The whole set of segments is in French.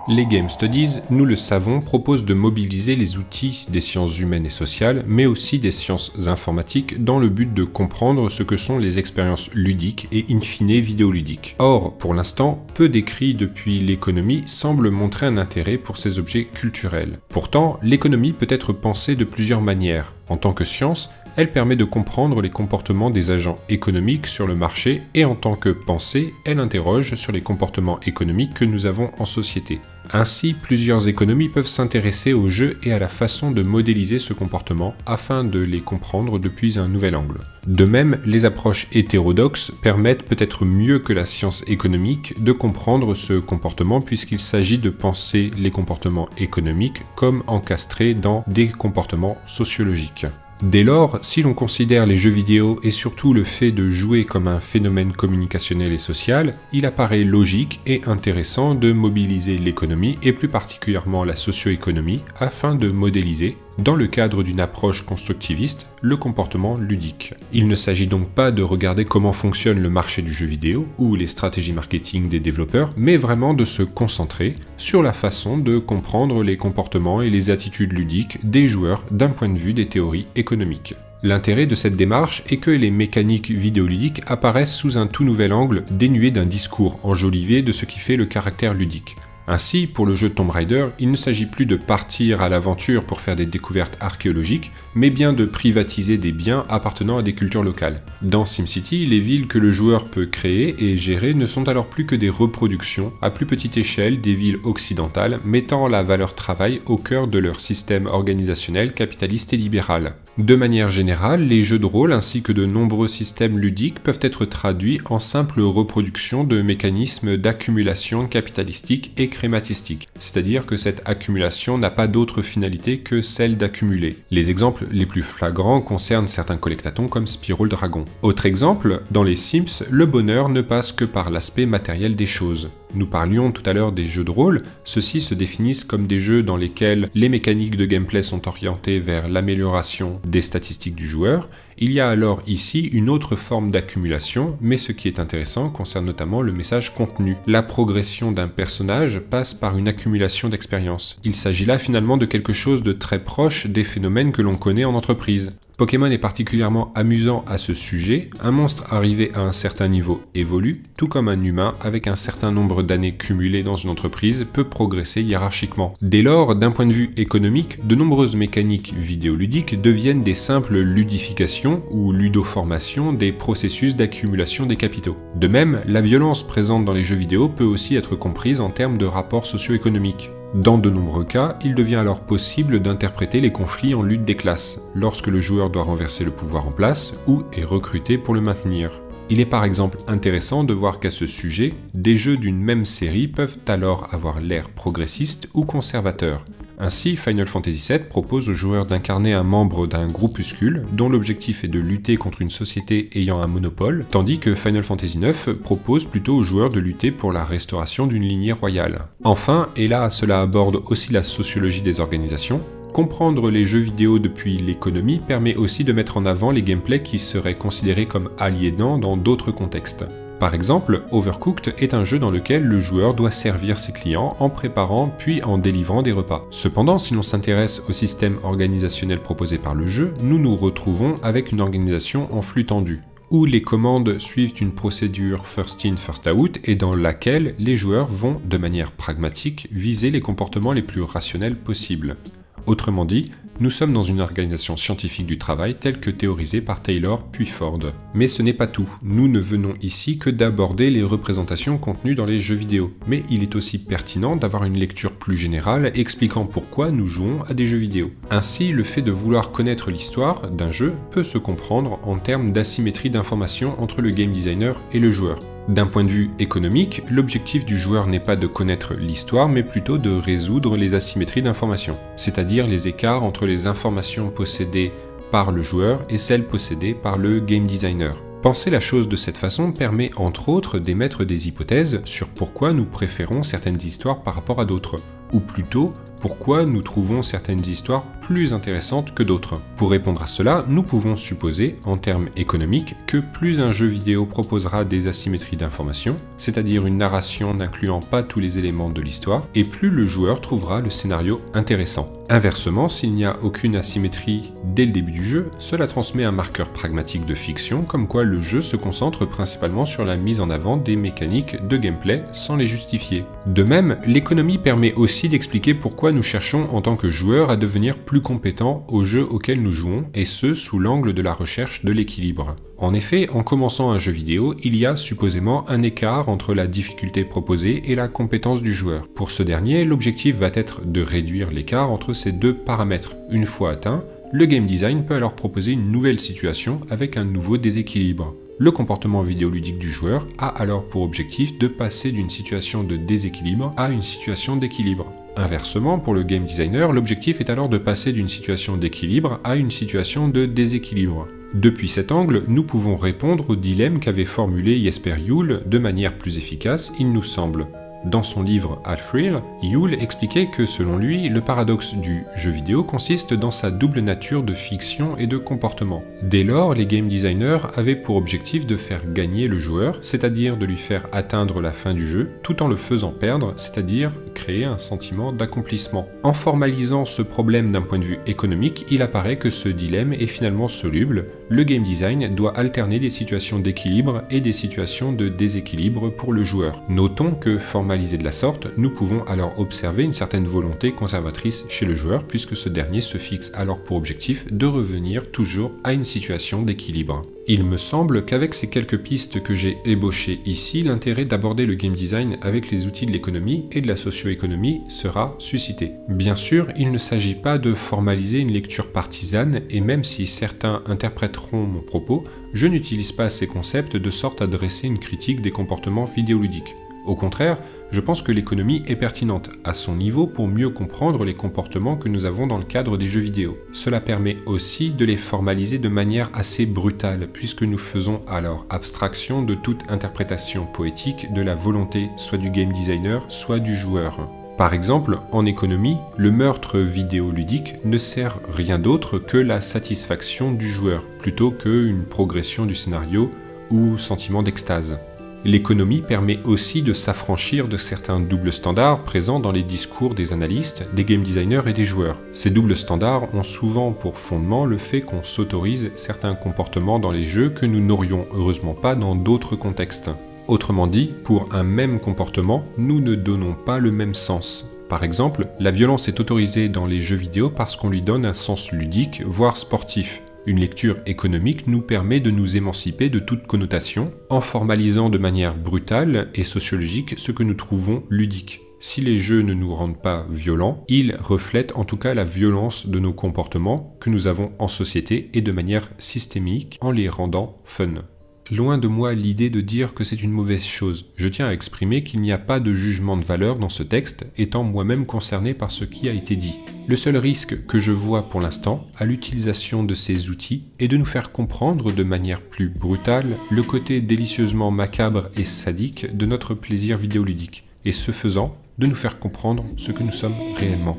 Les Game Studies, nous le savons, proposent de mobiliser les outils des sciences humaines et sociales, mais aussi des sciences informatiques, dans le but de comprendre ce que sont les expériences ludiques et in fine vidéoludiques. Or, pour l'instant, peu d'écrits depuis l'économie semblent montrer un intérêt pour ces objets culturels. Pourtant, l'économie peut être pensée de plusieurs manières. En tant que science, elle permet de comprendre les comportements des agents économiques sur le marché et en tant que pensée, elle interroge sur les comportements économiques que nous avons en société. Ainsi, plusieurs économies peuvent s'intéresser au jeu et à la façon de modéliser ce comportement afin de les comprendre depuis un nouvel angle. De même, les approches hétérodoxes permettent peut-être mieux que la science économique de comprendre ce comportement puisqu'il s'agit de penser les comportements économiques comme encastrés dans des comportements sociologiques. Dès lors, si l'on considère les jeux vidéo et surtout le fait de jouer comme un phénomène communicationnel et social, il apparaît logique et intéressant de mobiliser l'économie et plus particulièrement la socio-économie afin de modéliser, dans le cadre d'une approche constructiviste, le comportement ludique. Il ne s'agit donc pas de regarder comment fonctionne le marché du jeu vidéo ou les stratégies marketing des développeurs, mais vraiment de se concentrer sur la façon de comprendre les comportements et les attitudes ludiques des joueurs d'un point de vue des théories économiques. L'intérêt de cette démarche est que les mécaniques vidéoludiques apparaissent sous un tout nouvel angle dénué d'un discours enjolivé de ce qui fait le caractère ludique. Ainsi, pour le jeu Tomb Raider, il ne s'agit plus de partir à l'aventure pour faire des découvertes archéologiques, mais bien de privatiser des biens appartenant à des cultures locales. Dans SimCity, les villes que le joueur peut créer et gérer ne sont alors plus que des reproductions, à plus petite échelle, des villes occidentales, mettant la valeur travail au cœur de leur système organisationnel capitaliste et libéral. De manière générale, les jeux de rôle ainsi que de nombreux systèmes ludiques peuvent être traduits en simple reproduction de mécanismes d'accumulation capitalistique et crématistique, c'est-à-dire que cette accumulation n'a pas d'autre finalité que celle d'accumuler. Les exemples les plus flagrants concernent certains collectatons comme Spyro le Dragon. Autre exemple, dans les Sims, le bonheur ne passe que par l'aspect matériel des choses. Nous parlions tout à l'heure des jeux de rôle, ceux-ci se définissent comme des jeux dans lesquels les mécaniques de gameplay sont orientées vers l'amélioration des statistiques du joueur. Il y a alors ici une autre forme d'accumulation, mais ce qui est intéressant concerne notamment le message contenu. La progression d'un personnage passe par une accumulation d'expérience. Il s'agit là finalement de quelque chose de très proche des phénomènes que l'on connaît en entreprise. Pokémon est particulièrement amusant à ce sujet, un monstre arrivé à un certain niveau évolue, tout comme un humain avec un certain nombre d'années cumulées dans une entreprise peut progresser hiérarchiquement. Dès lors, d'un point de vue économique, de nombreuses mécaniques vidéoludiques deviennent des simples ludifications ou ludoformation des processus d'accumulation des capitaux. De même, la violence présente dans les jeux vidéo peut aussi être comprise en termes de rapports socio-économiques. Dans de nombreux cas, il devient alors possible d'interpréter les conflits en lutte des classes, lorsque le joueur doit renverser le pouvoir en place ou est recruté pour le maintenir. Il est par exemple intéressant de voir qu'à ce sujet, des jeux d'une même série peuvent alors avoir l'air progressiste ou conservateur. Ainsi, Final Fantasy VII propose aux joueurs d'incarner un membre d'un groupuscule dont l'objectif est de lutter contre une société ayant un monopole, tandis que Final Fantasy IX propose plutôt aux joueurs de lutter pour la restauration d'une lignée royale. Enfin, et là cela aborde aussi la sociologie des organisations, comprendre les jeux vidéo depuis l'économie permet aussi de mettre en avant les gameplays qui seraient considérés comme aliénants dans d'autres contextes. Par exemple, Overcooked est un jeu dans lequel le joueur doit servir ses clients en préparant puis en délivrant des repas. Cependant, si l'on s'intéresse au système organisationnel proposé par le jeu, nous nous retrouvons avec une organisation en flux tendu, où les commandes suivent une procédure first in, first out et dans laquelle les joueurs vont, de manière pragmatique, viser les comportements les plus rationnels possibles. Autrement dit, nous sommes dans une organisation scientifique du travail telle que théorisée par Taylor puis Ford. Mais ce n'est pas tout, nous ne venons ici que d'aborder les représentations contenues dans les jeux vidéo, mais il est aussi pertinent d'avoir une lecture plus générale expliquant pourquoi nous jouons à des jeux vidéo. Ainsi, le fait de vouloir connaître l'histoire d'un jeu peut se comprendre en termes d'asymétrie d'information entre le game designer et le joueur. D'un point de vue économique, l'objectif du joueur n'est pas de connaître l'histoire, mais plutôt de résoudre les asymétries d'information, c'est-à-dire les écarts entre les informations possédées par le joueur et celles possédées par le game designer. Penser la chose de cette façon permet entre autres d'émettre des hypothèses sur pourquoi nous préférons certaines histoires par rapport à d'autres. Ou plutôt, pourquoi nous trouvons certaines histoires plus intéressantes que d'autres? Pour répondre à cela, nous pouvons supposer, en termes économiques, que plus un jeu vidéo proposera des asymétries d'information, c'est-à-dire une narration n'incluant pas tous les éléments de l'histoire, et plus le joueur trouvera le scénario intéressant. Inversement, s'il n'y a aucune asymétrie dès le début du jeu, cela transmet un marqueur pragmatique de fiction, comme quoi le jeu se concentre principalement sur la mise en avant des mécaniques de gameplay sans les justifier. De même, l'économie permet aussi d'expliquer pourquoi nous cherchons en tant que joueurs à devenir plus compétents au jeu auquel nous jouons, et ce sous l'angle de la recherche de l'équilibre. En effet, en commençant un jeu vidéo, il y a supposément un écart entre la difficulté proposée et la compétence du joueur. Pour ce dernier, l'objectif va être de réduire l'écart entre ces deux paramètres. Une fois atteint, le game design peut alors proposer une nouvelle situation avec un nouveau déséquilibre. Le comportement vidéoludique du joueur a alors pour objectif de passer d'une situation de déséquilibre à une situation d'équilibre. Inversement, pour le game designer, l'objectif est alors de passer d'une situation d'équilibre à une situation de déséquilibre. Depuis cet angle, nous pouvons répondre au dilemme qu'avait formulé Jesper Juul de manière plus efficace, il nous semble. Dans son livre Half-Real, Juul expliquait que selon lui, le paradoxe du jeu vidéo consiste dans sa double nature de fiction et de comportement. Dès lors, les game designers avaient pour objectif de faire gagner le joueur, c'est-à-dire de lui faire atteindre la fin du jeu, tout en le faisant perdre, c'est-à-dire créer un sentiment d'accomplissement. En formalisant ce problème d'un point de vue économique, il apparaît que ce dilemme est finalement soluble. Le game design doit alterner des situations d'équilibre et des situations de déséquilibre pour le joueur. Notons que formalisé de la sorte, nous pouvons alors observer une certaine volonté conservatrice chez le joueur puisque ce dernier se fixe alors pour objectif de revenir toujours à une situation d'équilibre. Il me semble qu'avec ces quelques pistes que j'ai ébauchées ici, l'intérêt d'aborder le game design avec les outils de l'économie et de la socio-économie sera suscité. Bien sûr, il ne s'agit pas de formaliser une lecture partisane et même si certains interpréteront mon propos, je n'utilise pas ces concepts de sorte à dresser une critique des comportements vidéoludiques. Au contraire, je pense que l'économie est pertinente à son niveau pour mieux comprendre les comportements que nous avons dans le cadre des jeux vidéo. Cela permet aussi de les formaliser de manière assez brutale, puisque nous faisons alors abstraction de toute interprétation poétique de la volonté soit du game designer, soit du joueur. Par exemple, en économie, le meurtre vidéoludique ne sert rien d'autre que la satisfaction du joueur, plutôt qu'une progression du scénario ou sentiment d'extase. L'économie permet aussi de s'affranchir de certains doubles standards présents dans les discours des analystes, des game designers et des joueurs. Ces doubles standards ont souvent pour fondement le fait qu'on s'autorise certains comportements dans les jeux que nous n'aurions heureusement pas dans d'autres contextes. Autrement dit, pour un même comportement, nous ne donnons pas le même sens. Par exemple, la violence est autorisée dans les jeux vidéo parce qu'on lui donne un sens ludique, voire sportif. Une lecture économique nous permet de nous émanciper de toute connotation, en formalisant de manière brutale et sociologique ce que nous trouvons ludique. Si les jeux ne nous rendent pas violents, ils reflètent en tout cas la violence de nos comportements que nous avons en société et de manière systémique en les rendant fun. Loin de moi l'idée de dire que c'est une mauvaise chose. Je tiens à exprimer qu'il n'y a pas de jugement de valeur dans ce texte, étant moi-même concerné par ce qui a été dit. Le seul risque que je vois pour l'instant à l'utilisation de ces outils est de nous faire comprendre de manière plus brutale le côté délicieusement macabre et sadique de notre plaisir vidéoludique, et ce faisant, de nous faire comprendre ce que nous sommes réellement.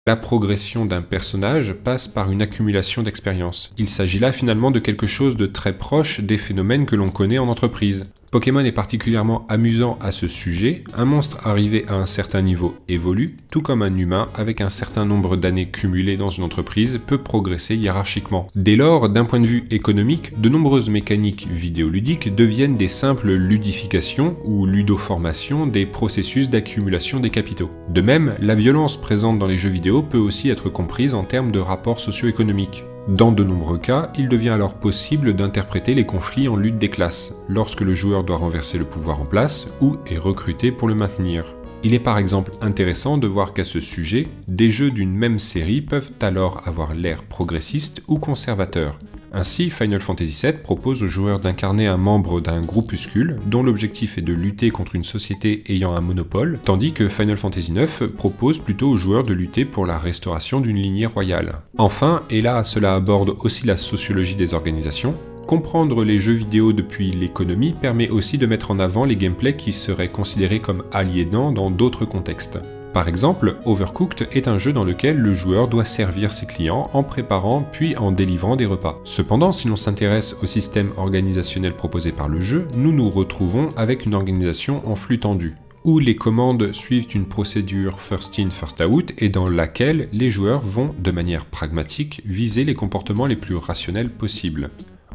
La progression d'un personnage passe par une accumulation d'expériences. Il s'agit là finalement de quelque chose de très proche des phénomènes que l'on connaît en entreprise. Pokémon est particulièrement amusant à ce sujet, un monstre arrivé à un certain niveau évolue, tout comme un humain avec un certain nombre d'années cumulées dans une entreprise peut progresser hiérarchiquement. Dès lors, d'un point de vue économique, de nombreuses mécaniques vidéoludiques deviennent des simples ludifications ou ludoformations des processus d'accumulation des capitaux. De même, la violence présente dans les jeux vidéo peut aussi être comprise en termes de rapports socio-économiques. Dans de nombreux cas, il devient alors possible d'interpréter les conflits en lutte des classes, lorsque le joueur doit renverser le pouvoir en place ou est recruté pour le maintenir. Il est par exemple intéressant de voir qu'à ce sujet, des jeux d'une même série peuvent alors avoir l'air progressiste ou conservateur. Ainsi, Final Fantasy VII propose aux joueurs d'incarner un membre d'un groupuscule dont l'objectif est de lutter contre une société ayant un monopole, tandis que Final Fantasy IX propose plutôt aux joueurs de lutter pour la restauration d'une lignée royale. Enfin, et là cela aborde aussi la sociologie des organisations, comprendre les jeux vidéo depuis l'économie permet aussi de mettre en avant les gameplays qui seraient considérés comme aliénants dans d'autres contextes. Par exemple, Overcooked est un jeu dans lequel le joueur doit servir ses clients en préparant puis en délivrant des repas. Cependant, si l'on s'intéresse au système organisationnel proposé par le jeu, nous nous retrouvons avec une organisation en flux tendu, où les commandes suivent une procédure first in, first out et dans laquelle les joueurs vont, de manière pragmatique, viser les comportements les plus rationnels possibles.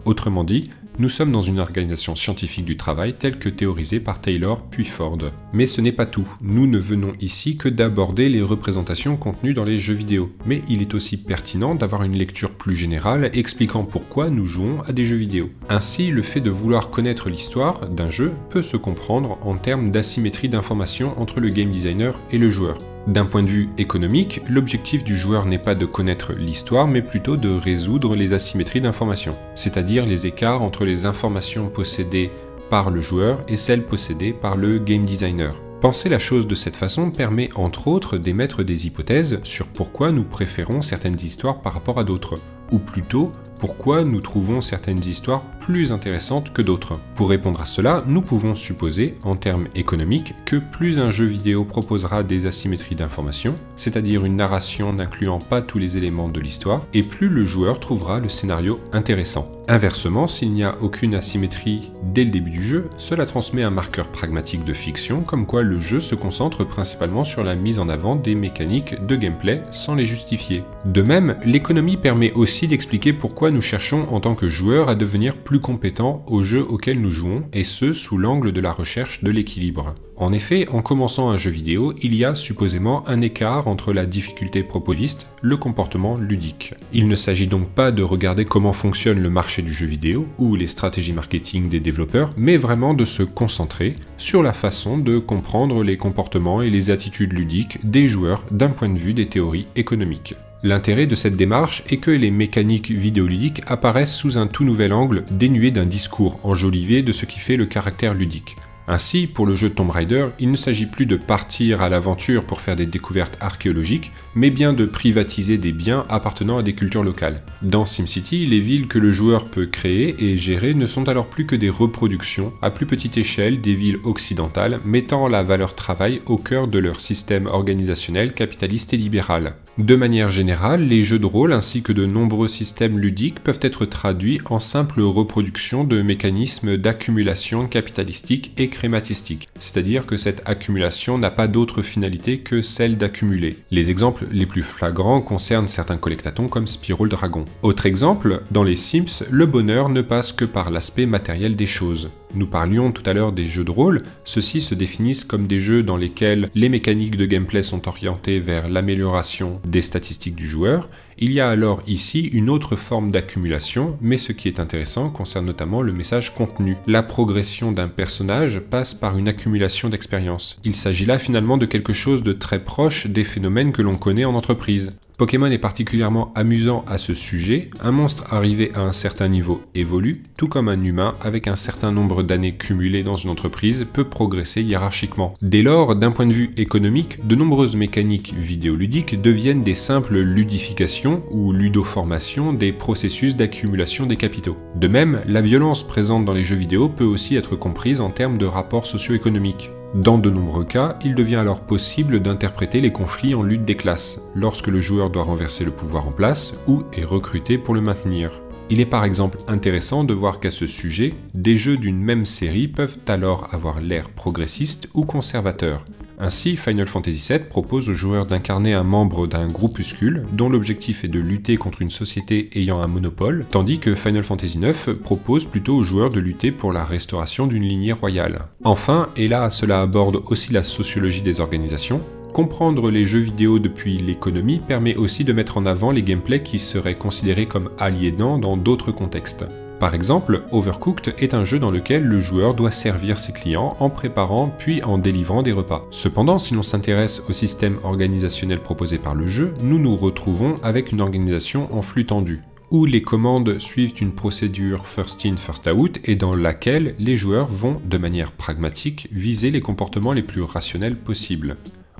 Autrement dit, nous sommes dans une organisation scientifique du travail telle que théorisée par Taylor puis Ford. Mais ce n'est pas tout, nous ne venons ici que d'aborder les représentations contenues dans les jeux vidéo, mais il est aussi pertinent d'avoir une lecture plus générale expliquant pourquoi nous jouons à des jeux vidéo. Ainsi, le fait de vouloir connaître l'histoire d'un jeu peut se comprendre en termes d'asymétrie d'information entre le game designer et le joueur. D'un point de vue économique, l'objectif du joueur n'est pas de connaître l'histoire, mais plutôt de résoudre les asymétries d'information, c'est-à-dire les écarts entre les informations possédées par le joueur et celles possédées par le game designer. Penser la chose de cette façon permet entre autres d'émettre des hypothèses sur pourquoi nous préférons certaines histoires par rapport à d'autres, ou plutôt pourquoi nous trouvons certaines histoires plus intéressantes que d'autres. Pour répondre à cela, nous pouvons supposer, en termes économiques, que plus un jeu vidéo proposera des asymétries d'information, c'est-à-dire une narration n'incluant pas tous les éléments de l'histoire, et plus le joueur trouvera le scénario intéressant. Inversement, s'il n'y a aucune asymétrie dès le début du jeu, cela transmet un marqueur pragmatique de fiction, comme quoi le jeu se concentre principalement sur la mise en avant des mécaniques de gameplay sans les justifier. De même, l'économie permet aussi d'expliquer pourquoi nous cherchons en tant que joueurs à devenir plus compétents au jeu auquel nous jouons, et ce sous l'angle de la recherche de l'équilibre. En effet, en commençant un jeu vidéo, il y a supposément un écart entre la difficulté proposiste, le comportement ludique. Il ne s'agit donc pas de regarder comment fonctionne le marché du jeu vidéo ou les stratégies marketing des développeurs, mais vraiment de se concentrer sur la façon de comprendre les comportements et les attitudes ludiques des joueurs d'un point de vue des théories économiques. L'intérêt de cette démarche est que les mécaniques vidéoludiques apparaissent sous un tout nouvel angle dénué d'un discours enjolivé de ce qui fait le caractère ludique. Ainsi, pour le jeu Tomb Raider, il ne s'agit plus de partir à l'aventure pour faire des découvertes archéologiques, mais bien de privatiser des biens appartenant à des cultures locales. Dans SimCity, les villes que le joueur peut créer et gérer ne sont alors plus que des reproductions, à plus petite échelle, des villes occidentales, mettant la valeur travail au cœur de leur système organisationnel capitaliste et libéral. De manière générale, les jeux de rôle ainsi que de nombreux systèmes ludiques peuvent être traduits en simple reproduction de mécanismes d'accumulation capitalistique et crématistique, c'est-à-dire que cette accumulation n'a pas d'autre finalité que celle d'accumuler. Les exemples les plus flagrants concernent certains collectatons comme Spyro le Dragon. Autre exemple, dans les Sims, le bonheur ne passe que par l'aspect matériel des choses. Nous parlions tout à l'heure des jeux de rôle, ceux-ci se définissent comme des jeux dans lesquels les mécaniques de gameplay sont orientées vers l'amélioration des statistiques du joueur. Il y a alors ici une autre forme d'accumulation, mais ce qui est intéressant concerne notamment le message contenu. La progression d'un personnage passe par une accumulation d'expérience. Il s'agit là finalement de quelque chose de très proche des phénomènes que l'on connaît en entreprise. Pokémon est particulièrement amusant à ce sujet, un monstre arrivé à un certain niveau évolue, tout comme un humain avec un certain nombre d'années cumulées dans une entreprise peut progresser hiérarchiquement. Dès lors, d'un point de vue économique, de nombreuses mécaniques vidéoludiques deviennent des simples ludifications ou ludoformation des processus d'accumulation des capitaux. De même, la violence présente dans les jeux vidéo peut aussi être comprise en termes de rapports socio-économiques. Dans de nombreux cas, il devient alors possible d'interpréter les conflits en lutte des classes, lorsque le joueur doit renverser le pouvoir en place ou est recruté pour le maintenir. Il est par exemple intéressant de voir qu'à ce sujet, des jeux d'une même série peuvent alors avoir l'air progressiste ou conservateur. Ainsi, Final Fantasy VII propose aux joueurs d'incarner un membre d'un groupuscule dont l'objectif est de lutter contre une société ayant un monopole, tandis que Final Fantasy IX propose plutôt aux joueurs de lutter pour la restauration d'une lignée royale. Enfin, et là cela aborde aussi la sociologie des organisations, comprendre les jeux vidéo depuis l'économie permet aussi de mettre en avant les gameplays qui seraient considérés comme aliénants dans d'autres contextes. Par exemple, Overcooked est un jeu dans lequel le joueur doit servir ses clients en préparant puis en délivrant des repas. Cependant, si l'on s'intéresse au système organisationnel proposé par le jeu, nous nous retrouvons avec une organisation en flux tendu, où les commandes suivent une procédure first in, first out et dans laquelle les joueurs vont, de manière pragmatique, viser les comportements les plus rationnels possibles.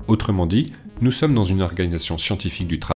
Autrement dit, nous sommes dans une organisation scientifique du travail